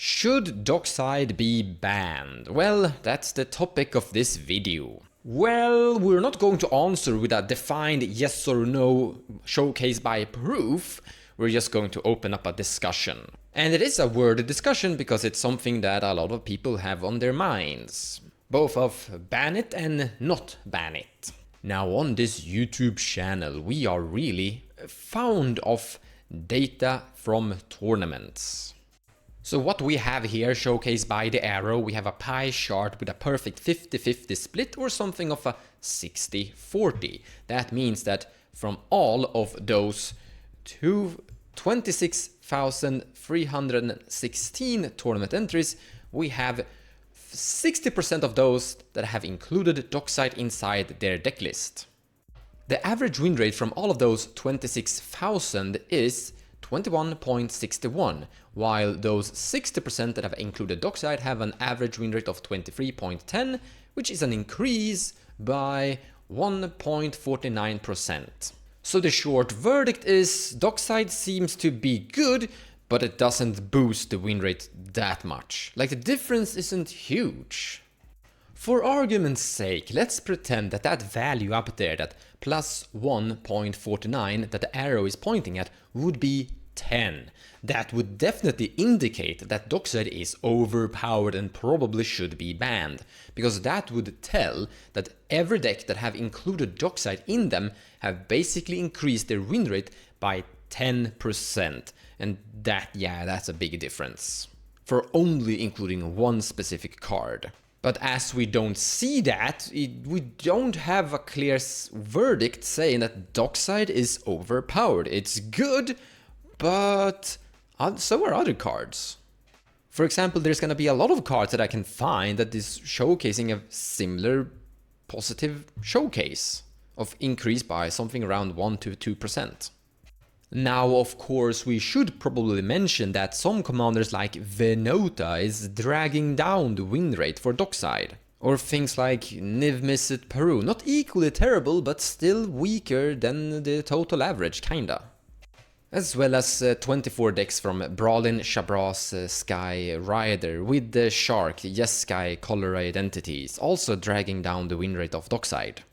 Should dockside be banned? Well, that's the topic of this video. Well, we're not going to answer with a defined yes or no showcase by proof. We're just going to open up a discussion. And it is a worded discussion because it's something that a lot of people have on their minds. Both of ban it and not ban it. Now on this YouTube channel, we are really fond of data from tournaments. So what we have here showcased by the arrow, we have a pie chart with a perfect 50-50 split or something of a 60-40. That means that from all of those 26,316 tournament entries, we have 60% of those that have included dockside inside their deck list. The average win rate from all of those 26,000 is 21.61, while those 60% that have included dockside have an average win rate of 23.10, which is an increase by 1.49%. So the short verdict is dockside seems to be good, but it doesn't boost the win rate that much. Like, the difference isn't huge. For argument's sake, let's pretend that that value up there, that plus 1.49 that the arrow is pointing at, would be 10. That would definitely indicate that dockside is overpowered and probably should be banned, because that would tell that every deck that have included dockside in them have basically increased their win rate by 10%. And that's a big difference. For only including one specific card. But as we don't see that, we don't have a clear verdict saying that dockside is overpowered. It's good, but so are other cards. For example, there's gonna be a lot of cards that I can find that is showcasing a similar positive showcase of increase by something around 1 to 2%. Now, of course, we should probably mention that some commanders like Venota is dragging down the win rate for dockside. Or things like Niv Mizzet Peru, not equally terrible, but still weaker than the total average, kinda. As well as 24 decks from Brolin, Shabraz, Sky, Rider with the Shark, Jeskai color identities, also dragging down the win rate of dockside.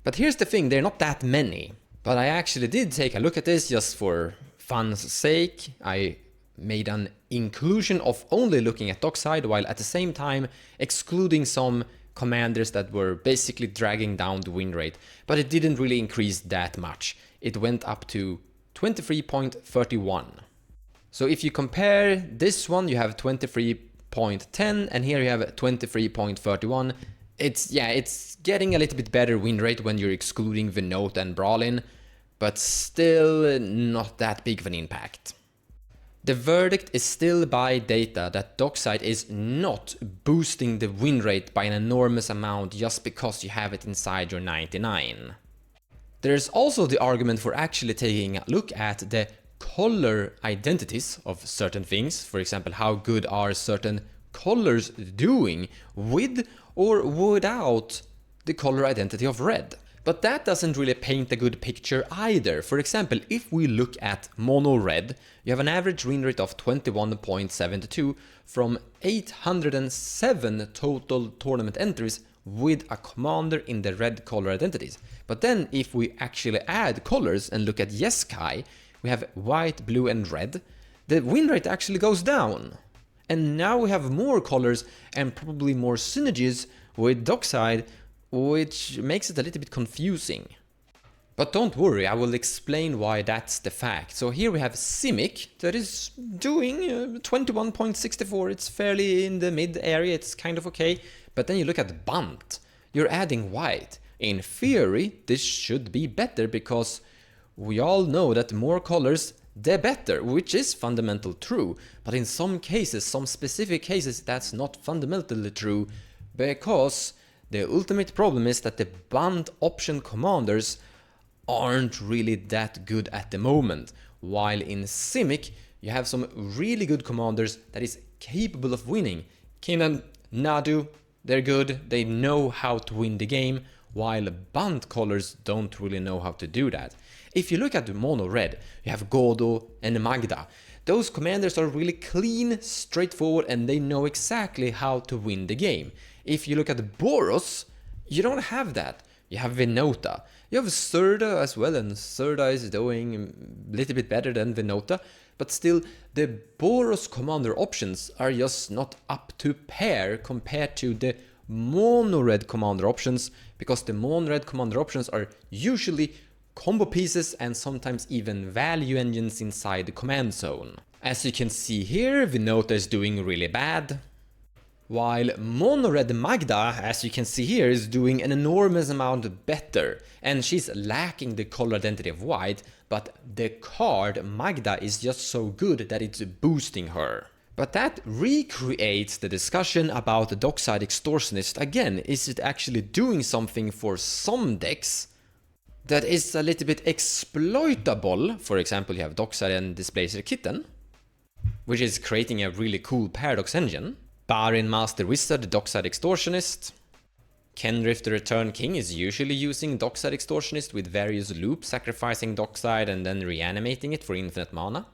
But here's the thing, they're not that many. But I actually did take a look at this just for fun's sake. I made an inclusion of only looking at dockside while at the same time excluding some commanders that were basically dragging down the win rate. But it didn't really increase that much. It went up to 23.31. So if you compare this one, you have 23.10 and here you have 23.31. It's getting a little bit better win rate when you're excluding Venota and Brolin, but still not that big of an impact. The verdict is still by data that dockside is not boosting the win rate by an enormous amount just because you have it inside your 99. There's also the argument for actually taking a look at the color identities of certain things. For example, how good are certain colors doing with or without the color identity of red. But that doesn't really paint a good picture either. For example, if we look at mono red, you have an average win rate of 21.72 from 807 total tournament entries with a commander in the red color identities. But then if we actually add colors and look at Jeskai, we have white, blue and red, the win rate actually goes down. And now we have more colors and probably more synergies with dockside, which makes it a little bit confusing. But don't worry, I will explain why that's the fact. So here we have Simic that is doing 21.64. It's fairly in the mid area, it's kind of okay. But then you look at Bunt, you're adding white. In theory, this should be better because we all know that more colors the better, which is fundamentally true, but in some cases, some specific cases, that's not fundamentally true, because the ultimate problem is that the banned option commanders aren't really that good at the moment, while in Simic, you have some really good commanders that is capable of winning. KINNAN, Nadu, they're good, they know how to win the game, while banned colors don't really know how to do that. If you look at the mono red, you have Godo and Magda. Those commanders are really clean, straightforward, and they know exactly how to win the game. If you look at Boros, you don't have that. You have Venota. You have Serda as well, and Serda is doing a little bit better than Venota, but still the Boros commander options are just not up to pair compared to the mono-red commander options, because the mono-red commander options are usually combo pieces and sometimes even value engines inside the command zone. As you can see here, Venota is doing really bad, while mono-red Magda, as you can see here, is doing an enormous amount better, and she's lacking the color identity of white, but the card Magda is just so good that it's boosting her. But that recreates the discussion about the dockside extortionist again. Is it actually doing something for some decks that is a little bit exploitable? For example, you have dockside and displacer kitten, which is creating a really cool paradox engine. Barin Master Wizard, dockside extortionist. Kenrith the Return King is usually using dockside extortionist with various loops, sacrificing dockside and then reanimating it for infinite mana.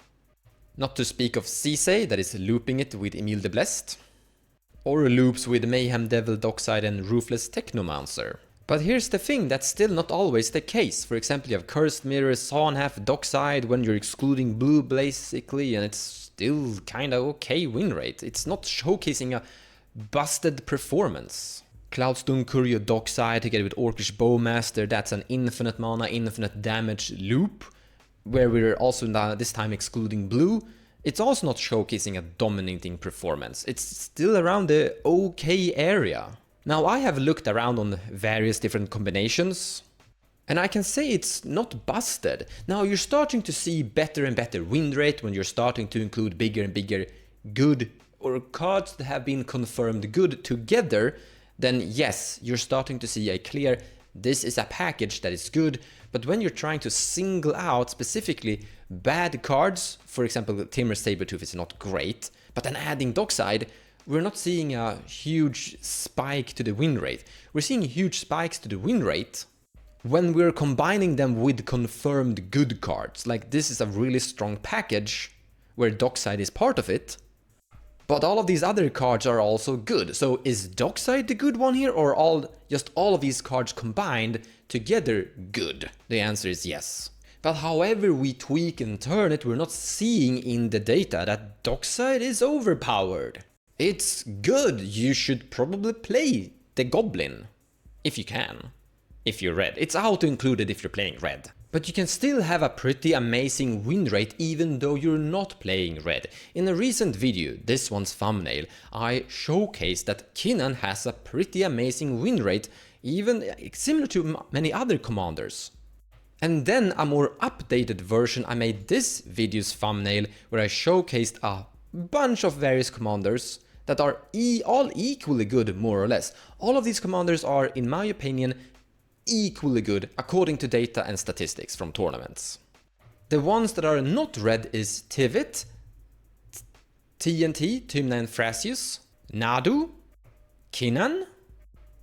Not to speak of Cisse, that is looping it with Emil the Blessed. Or loops with Mayhem Devil, dockside and Ruthless Technomancer. But here's the thing, that's still not always the case. For example, you have Cursed Mirror, Sawn Half, dockside when you're excluding blue basically, and it's still kinda okay win rate. It's not showcasing a busted performance. Cloudstone Courier dockside together with Orcish Bowmaster, that's an infinite mana, infinite damage loop, where we're also now this time excluding blue. It's also not showcasing a dominating performance. It's still around the okay area. Now I have looked around on various different combinations, and I can say it's not busted. Now you're starting to see better and better win rate when you're starting to include bigger and bigger good or cards that have been confirmed good together. Then yes, you're starting to see a clear, this is a package that is good. But when you're trying to single out specifically bad cards, for example Timur Sabertooth is not great, but then adding dockside, we're not seeing a huge spike to the win rate. We're seeing huge spikes to the win rate when we're combining them with confirmed good cards. Like this is a really strong package where dockside is part of it, but all of these other cards are also good. So is dockside the good one here, or just all of these cards combined together good? The answer is yes. But however we tweak and turn it, we're not seeing in the data that dockside is overpowered. It's good. You should probably play the Goblin, if you can, if you're red. It's auto-included if you're playing red. But you can still have a pretty amazing win rate even though you're not playing red. In a recent video, this one's thumbnail, I showcased that KINNAN has a pretty amazing win rate, even similar to many other commanders. And then a more updated version, I made this video's thumbnail where I showcased a bunch of various commanders that are all equally good, more or less. All of these commanders are, in my opinion, equally good according to data and statistics from tournaments. The ones that are not red is Tivit, TNT, Tymna and Thrasius, Nadu, KINNAN,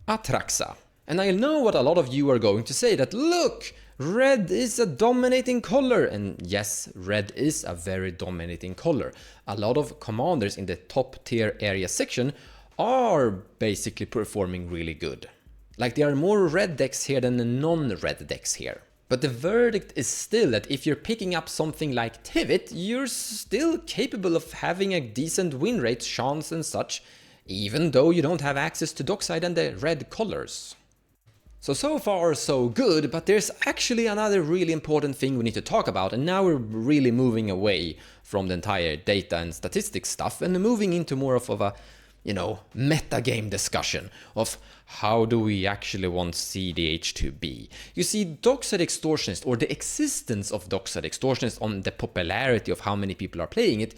Atraxa. And I know what a lot of you are going to say, that look, red is a dominating color. And yes, red is a very dominating color. A lot of commanders in the top tier area section are basically performing really good. Like there are more red decks here than the non-red decks here. But the verdict is still that if you're picking up something like Tivit, you're still capable of having a decent win rate, chance and such, even though you don't have access to dockside and the red colors. So far so good, but there's actually another really important thing we need to talk about, and now we're really moving away from the entire data and statistics stuff and moving into more of a, metagame discussion of how do we actually want cEDH to be. You see, dockside extortionist, or the existence of dockside extortionist on the popularity of how many people are playing it,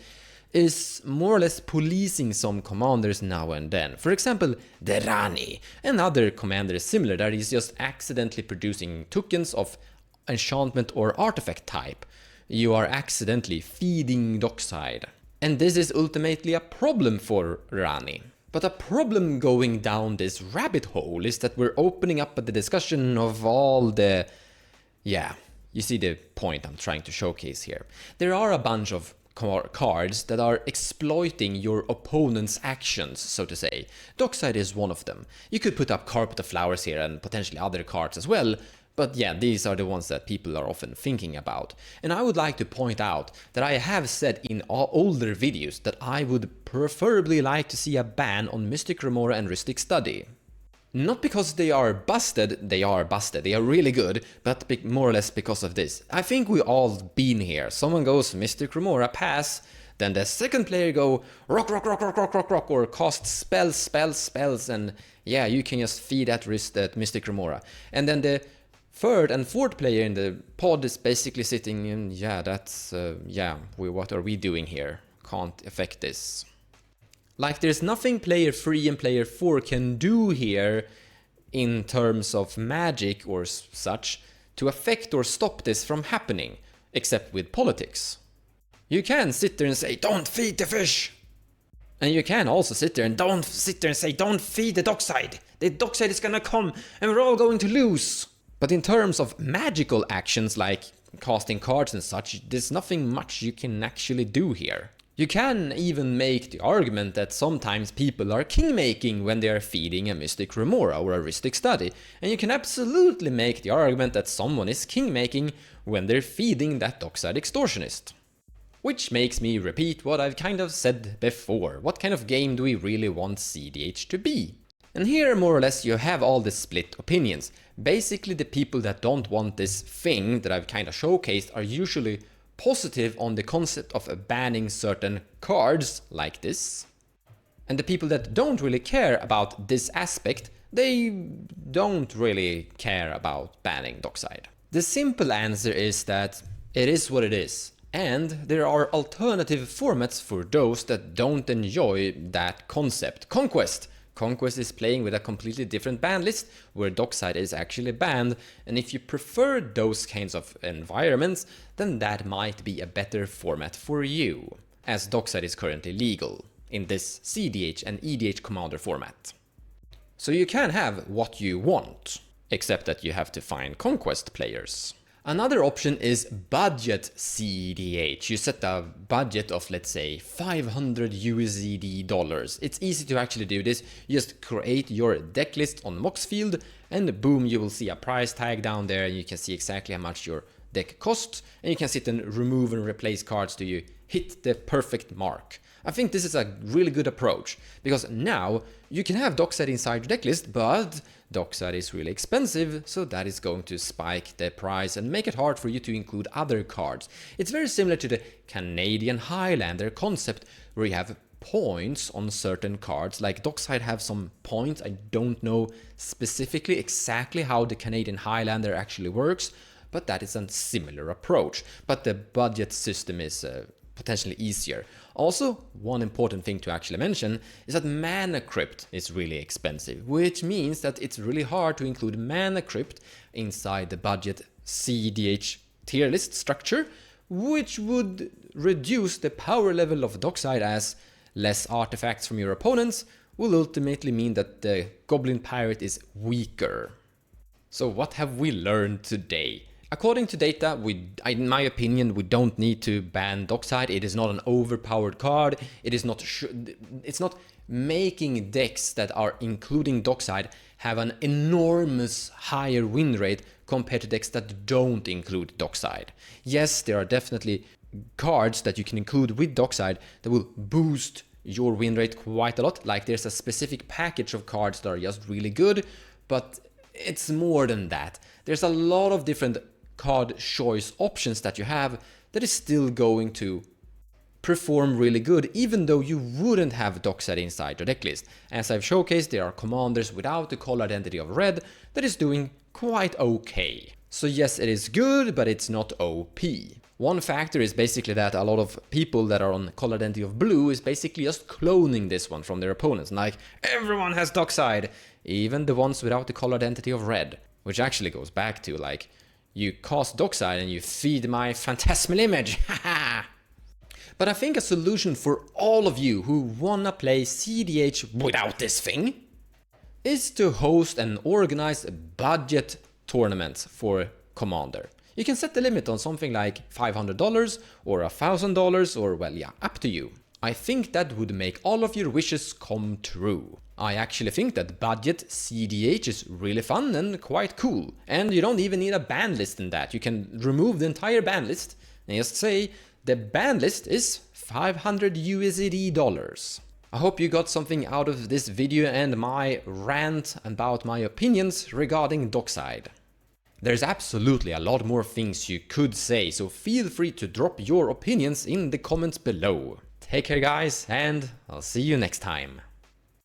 is more or less policing some commanders now and then. For example, the Rani, another commander is similar, that is just accidentally producing tokens of enchantment or artifact type. You are accidentally feeding dockside. And this is ultimately a problem for Rani. But a problem going down this rabbit hole is that we're opening up the discussion of all the... Yeah, you see the point I'm trying to showcase here. There are a bunch of cards that are exploiting your opponent's actions, so to say. Dockside is one of them. You could put up Carpet of Flowers here and potentially other cards as well, but yeah, these are the ones that people are often thinking about. And I would like to point out that I have said in older videos that I would preferably like to see a ban on Mystic Remora and Rhystic Study. Not because they are busted, they are really good, but more or less because of this. I think we all been here. Someone goes Mystic Remora, pass, then the second player go rock, or cast spells, and yeah, you can just feed that Mystic Remora. And then the third and fourth player in the pod is basically sitting in, what are we doing here? Can't affect this. Like, there's nothing player 3 and player 4 can do here in terms of magic or such to affect or stop this from happening, except with politics. You can sit there and say, don't feed the fish! And you can also sit there and say, don't feed the dockside! The dockside is gonna come and we're all going to lose! But in terms of magical actions like casting cards and such, there's nothing much you can actually do here. You can even make the argument that sometimes people are kingmaking when they are feeding a Mystic Remora or a Rhystic Study, and you can absolutely make the argument that someone is kingmaking when they're feeding that dockside extortionist. Which makes me repeat what I've kind of said before. What kind of game do we really want cEDH to be? And here more or less you have all the split opinions. Basically the people that don't want this thing that I've kind of showcased are usually positive on the concept of banning certain cards like this. And the people that don't really care about this aspect, they don't really care about banning dockside. The simple answer is that it is what it is. And there are alternative formats for those that don't enjoy that concept. Conquest! Conquest is playing with a completely different ban list where dockside is actually banned, and if you prefer those kinds of environments, then that might be a better format for you, as dockside is currently legal in this cEDH and EDH commander format. So you can have what you want, except that you have to find conquest players. Another option is budget cEDH. You set a budget of, let's say, $500 USD. It's easy to actually do this. You just create your deck list on Moxfield and boom, you will see a price tag down there and you can see exactly how much your deck costs, and you can sit and remove and replace cards till you hit the perfect mark. I think this is a really good approach, because now you can have dockside inside your deck list, but dockside is really expensive, so that is going to spike the price and make it hard for you to include other cards. It's very similar to the Canadian Highlander concept, where you have points on certain cards. Like dockside have some points. I don't know specifically exactly how the Canadian Highlander actually works, but that is a similar approach. But the budget system is potentially easier. Also, one important thing to actually mention is that Mana Crypt is really expensive, which means that it's really hard to include Mana Crypt inside the budget cEDH tier list structure, which would reduce the power level of dockside, as less artifacts from your opponents will ultimately mean that the Goblin Pirate is weaker. So what have we learned today? According to data, in my opinion, we don't need to ban dockside. It is not an overpowered card. It's not making decks that are including dockside have an enormous higher win rate compared to decks that don't include dockside. Yes, there are definitely cards that you can include with dockside that will boost your win rate quite a lot. Like there's a specific package of cards that are just really good, but it's more than that. There's a lot of different card choice options that you have that is still going to perform really good, even though you wouldn't have dockside inside your deck list. As I've showcased, there are commanders without the color identity of red that is doing quite okay. So yes, it is good, but it's not OP. One factor is basically that a lot of people that are on color identity of blue is basically just cloning this one from their opponents. Like, everyone has dockside, even the ones without the color identity of red. Which actually goes back to, like, you cast dockside and you feed my phantasmal image, haha! But I think a solution for all of you who wanna play cEDH without this thing is to host and organize budget tournaments for Commander. You can set the limit on something like $500 or $1,000 or, well, yeah, up to you. I think that would make all of your wishes come true. I actually think that budget cEDH is really fun and quite cool. And you don't even need a ban list in that. You can remove the entire ban list and just say the ban list is 500 USD dollars. I hope you got something out of this video and my rant about my opinions regarding dockside. There's absolutely a lot more things you could say, so feel free to drop your opinions in the comments below. Take care guys, and I'll see you next time.